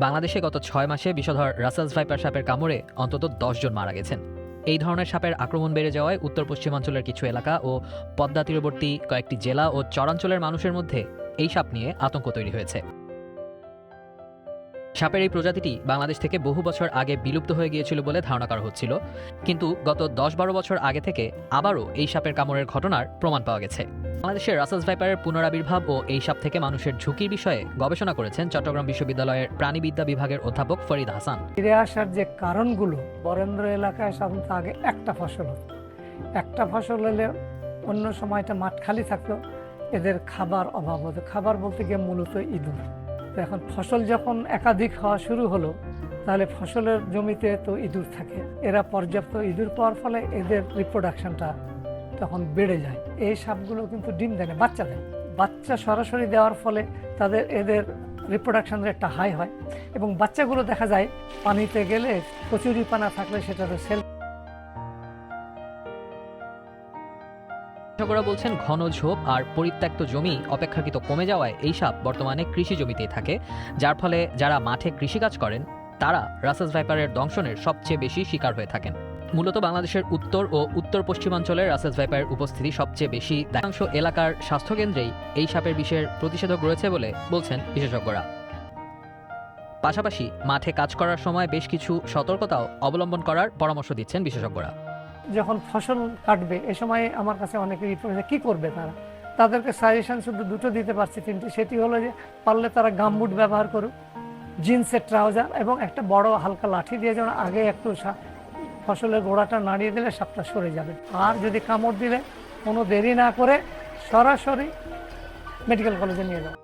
বাংলাদেশে গত 6 মাসে বিষধর রাসেলস ভাইপার সাপের কামড়ে অন্তত 10 জন মারা গেছেন। এই ধরনের সাপের আক্রমণ বেড়ে যাওয়ায় উত্তর পশ্চিমাঞ্চলের কিছু এলাকা ও পদ্মা তীরবর্তী কয়েকটি জেলা ও চরাঞ্চলের মানুষের মধ্যে এই সাপ নিয়ে আতঙ্ক তৈরি হয়েছে। সাপের এই প্রজাতিটি বাংলাদেশ থেকে বহু বছর আগে বিলুপ্ত হয়ে গিয়েছিল বলে ধারণা করা হচ্ছিল, কিন্তু গত 10-12 বছর আগে থেকে আবারও এই সাপের কামড়ের ঘটনার প্রমাণ পাওয়া গেছে। বাংলাদেশের রাসেলস ভাইপারের পুনরাবির্ভাব ও এই সাপ থেকে মানুষের ঝুঁকির বিষয়ে গবেষণা করেছেন চট্টগ্রাম বিশ্ববিদ্যালয়ের প্রাণীবিদ্যা বিভাগের অধ্যাপক ফরিদ হাসান। ফিরে আসার যে কারণগুলো, বরেন্দ্র এলাকায় সাধারণত আগে একটা ফসল হতো, একটা ফসল হলে অন্য সময়টা মাঠ খালি থাকতো, এদের খাবার অভাব হতো। খাবার বলতে গিয়ে মূলত ইঁদুর। তো এখন ফসল যখন একাধিক হওয়া শুরু হলো, তাহলে ফসলের জমিতে তো ইঁদুর থাকে, এরা পর্যাপ্ত ইঁদুর পাওয়ার ফলে এদের রিপ্রোডাকশনটা তখন বেড়ে যায়। এই সাপগুলো কিন্তু ডিম দেয় না, বাচ্চা দেয়। বাচ্চা সরাসরি দেওয়ার ফলে এদের রিপ্রোডাকশন রেটটা হাই হয় এবং বাচ্চাগুলো দেখা যায় পানিতে গেলে কচুরিপানা থাকলে সেটাতে সেল। বিশেষজ্ঞরা বলছেন ঘন ঝোপ আর পরিত্যক্ত জমি অপেক্ষাকৃত কমে যাওয়ায় এই সাপ বর্তমানে কৃষি জমিতেই থাকে, যার ফলে যারা মাঠে কৃষিকাজ করেন তারা রাসেলস ভাইপারের দংশনের সবচেয়ে বেশি শিকার হয়ে থাকেন। মূলত বাংলাদেশের উত্তর ও উত্তর পশ্চিমাঞ্চলের রাসেলস ভাইপারের উপস্থিতি সবচেয়ে বেশি। অধিকাংশ এলাকার স্বাস্থ্যকেন্দ্রেই এই সাপের বিষের প্রতিষেধক রয়েছে বলে বলছেন বিশেষজ্ঞরা। পাশাপাশি মাঠে কাজ করার সময় বেশ কিছু সতর্কতাও অবলম্বন করার পরামর্শ দিচ্ছেন বিশেষজ্ঞরা। যখন ফসল কাটবে এ সময় আমার কাছে অনেকে কি করবে, তাদেরকে সাজেশন শুধু দুটো দিতে পারছি, তিনটি। সেটি হলো যে পারলে তারা গামবুট ব্যবহার করুক, জিন্সের ট্রাউজার এবং একটা বড় হালকা লাঠি দিয়ে যেন আগে একটু ফসলের গোড়াটা নাড়িয়ে দিলে সাপটা সরে যাবে। আর যদি কামড় দিলে কোনো দেরি না করে সরাসরি মেডিকেল কলেজে নিয়ে যাবে।